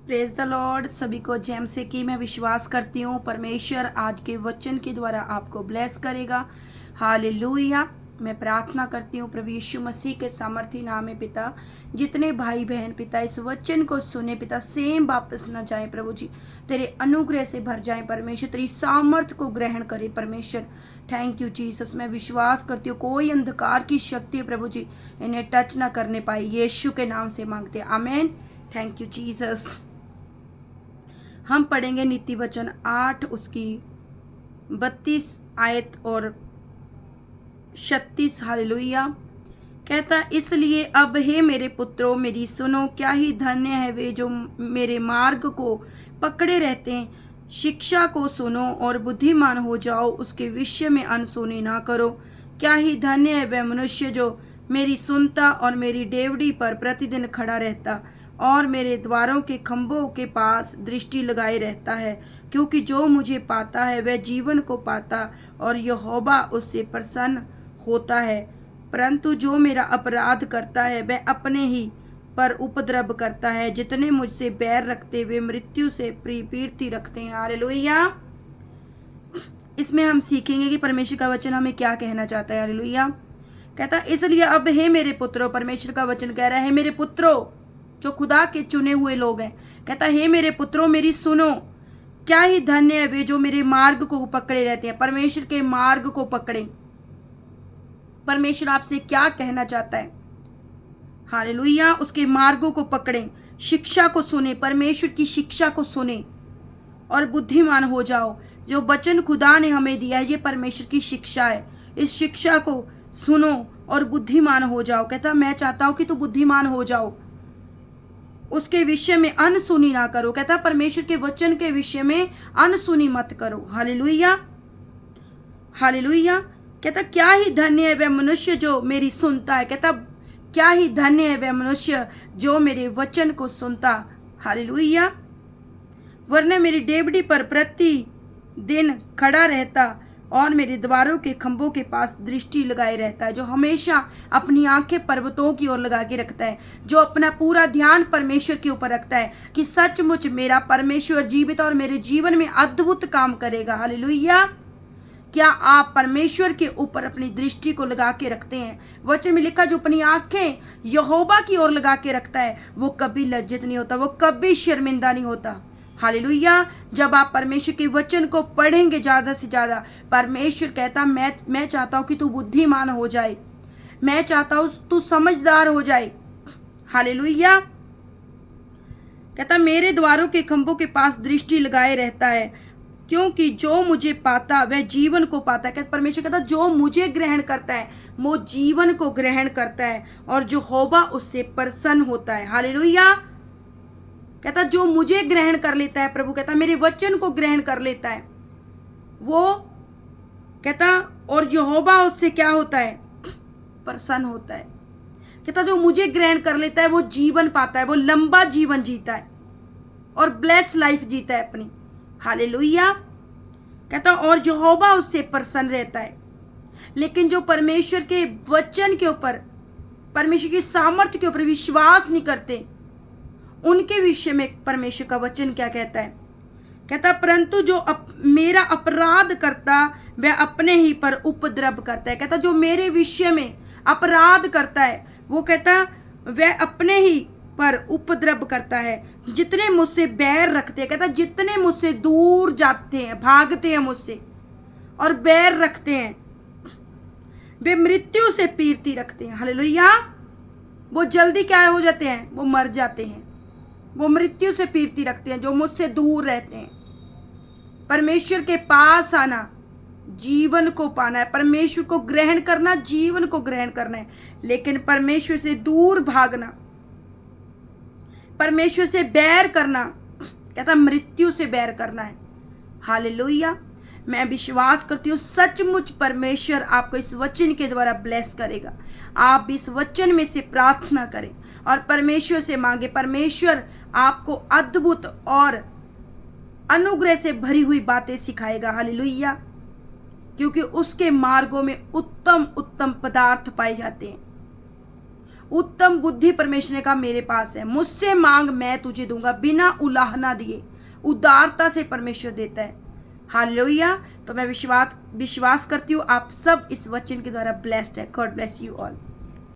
Praise the Lord. सभी को jam से कि मैं विश्वास करती हूँ परमेश्वर आज के वचन के द्वारा आपको ब्लेस करेगा। हालेलुया। मैं प्रार्थना करती हूँ प्रभु यीशु मसीह के सामर्थी नाम में पिता, जितने भाई बहन पिता इस वचन को सुने पिता, सेम वापस न जाए प्रभु जी, तेरे अनुग्रह से भर जाए परमेश्वर, तेरी सामर्थ को ग्रहण करे परमेश्वर। Thank you Jesus. मैं विश्वास करती हूँ कोई अंधकार की शक्ति प्रभु जी इन्हें टच ना करने पाए, यीशु के नाम से मांगते आमेन। Thank you Jesus. हम पढ़ेंगे नीति वचन 8 उसकी 32 आयत और 36। हालेलुया। कहता इसलिए अब हे मेरे पुत्रों मेरी सुनो, क्या ही धन्य है वे जो मेरे मार्ग को पकड़े रहते हैं। शिक्षा को सुनो और बुद्धिमान हो जाओ, उसके विषय में अनसुनी ना करो। क्या ही धन्य है वह मनुष्य जो मेरी सुनता और मेरी डेवढ़ी पर प्रतिदिन खड़ा रहता और मेरे द्वारों के खंभों के पास दृष्टि लगाए रहता है, क्योंकि जो मुझे पाता है वह जीवन को पाता और यहोवा उससे प्रसन्न होता है। परंतु जो मेरा अपराध करता है वह अपने ही पर उपद्रव करता है। जितने मुझसे बैर रखते वे मृत्यु से प्रीति रखते हैं। हालेलुया। इसमें हम सीखेंगे कि परमेश्वर का वचन हमें क्या कहना चाहता है। हालेलुया। कहता इसलिए अब हे मेरे पुत्रों, परमेश्वर का वचन कह रहा है मेरे पुत्रों, जो खुदा के चुने हुए लोग हैं। कहता हे मेरे पुत्रों मेरी सुनो, क्या ही धन्य है वे जो मेरे मार्ग को पकड़े रहते हैं। परमेश्वर के मार्ग को पकड़े। परमेश्वर आपसे क्या कहना चाहता है। हालेलुया। उसके मार्गों को पकड़ें, शिक्षा को सुने, परमेश्वर की शिक्षा को सुने और बुद्धिमान हो जाओ। जो वचन खुदा ने हमें दिया है ये परमेश्वर की शिक्षा है। इस शिक्षा को सुनो और बुद्धिमान हो जाओ। कहता मैं चाहता हूं कि तू बुद्धिमान हो जाओ, उसके विषय में अनसुनी ना करो। कहता परमेश्वर के वचन के विषय में अनसुनी मत करो। हालेलुया। हालेलुया। कहता क्या ही धन्य है वह मनुष्य जो मेरी सुनता है। कहता क्या ही धन्य है वह मनुष्य जो मेरे वचन को सुनता। हालेलुया। वरना मेरी डेवढ़ी पर प्रति दिन खड़ा रहता और मेरे द्वारों के खंभों के पास दृष्टि लगाए रहता है। जो हमेशा अपनी आंखें पर्वतों की ओर लगा के रखता है, जो अपना पूरा ध्यान परमेश्वर के ऊपर रखता है कि सचमुच मेरा परमेश्वर जीवित और मेरे जीवन में अद्भुत काम करेगा। हालेलुया। क्या आप परमेश्वर के ऊपर अपनी दृष्टि को लगा के रखते हैं। वचन में लिखा जो अपनी आंखें यहोवा की ओर लगा के रखता है वो कभी लज्जित नहीं होता, वो कभी शर्मिंदा नहीं होता। हालेलुया। जब आप परमेश्वर के वचन को पढ़ेंगे ज्यादा से ज्यादा, परमेश्वर कहता मैं चाहता हूं कि तू बुद्धिमान हो जाए, मैं चाहता हूं तू समझदार हो जाए। हालेलुया। कहता मेरे द्वारों के खंभों के पास दृष्टि लगाए रहता है, क्योंकि जो मुझे पाता वह जीवन को पाता है। कहता परमेश्वर कहता जो मुझे ग्रहण करता है वो जीवन को ग्रहण करता है और जो होगा उससे प्रसन्न होता है। हालेलुया। कहता जो मुझे ग्रहण कर लेता है, प्रभु कहता मेरे वचन को ग्रहण कर लेता है, वो कहता और यहोवा उससे क्या होता है, प्रसन्न होता है। कहता जो मुझे ग्रहण कर लेता है वो जीवन पाता है, वो लंबा जीवन जीता है और ब्लेस लाइफ जीता है अपनी। हालेलुया। कहता और यहोवा उससे प्रसन्न रहता है। लेकिन जो परमेश्वर के वचन के ऊपर, परमेश्वर की सामर्थ्य के ऊपर विश्वास नहीं करते, उनके विषय में परमेश्वर का वचन क्या कहता है। कहता परंतु जो मेरा अपराध करता वह अपने ही पर उपद्रव करता है। कहता जो मेरे विषय में अपराध करता है वो कहता वह अपने ही पर उपद्रव करता है। जितने मुझसे बैर रखते हैं, कहता जितने मुझसे दूर जाते हैं, भागते हैं मुझसे और बैर रखते हैं, वे मृत्यु से पीरती रखते हैं। हालेलुया। वो जल्दी क्या हो जाते हैं, वो मर जाते हैं, वो मृत्यु से पीरती रखते हैं। जो मुझसे दूर रहते हैं, परमेश्वर के पास आना जीवन को पाना है, परमेश्वर को ग्रहण करना जीवन को ग्रहण करना है। लेकिन परमेश्वर से दूर भागना, परमेश्वर से बैर करना, कहता मृत्यु से बैर करना है। हालेलुया। मैं विश्वास करती हूँ सचमुच परमेश्वर आपको इस वचन के द्वारा ब्लेस करेगा। आप इस वचन में से प्रार्थना करें और परमेश्वर से मांगे। परमेश्वर आपको अद्भुत और अनुग्रह से भरी हुई बातें सिखाएगा। हालेलुया। क्योंकि उसके मार्गों में उत्तम उत्तम पदार्थ पाए जाते हैं, उत्तम बुद्धि परमेश्वर ने कहा मेरे पास है। मुझसे मांग मैं तुझे दूंगा, बिना उलाहना दिए। उदारता से परमेश्वर देता है। हालेलुया। तो मैं विश्वास करती हूँ आप सब इस वचन के द्वारा ब्लेस्ड है। God bless you all.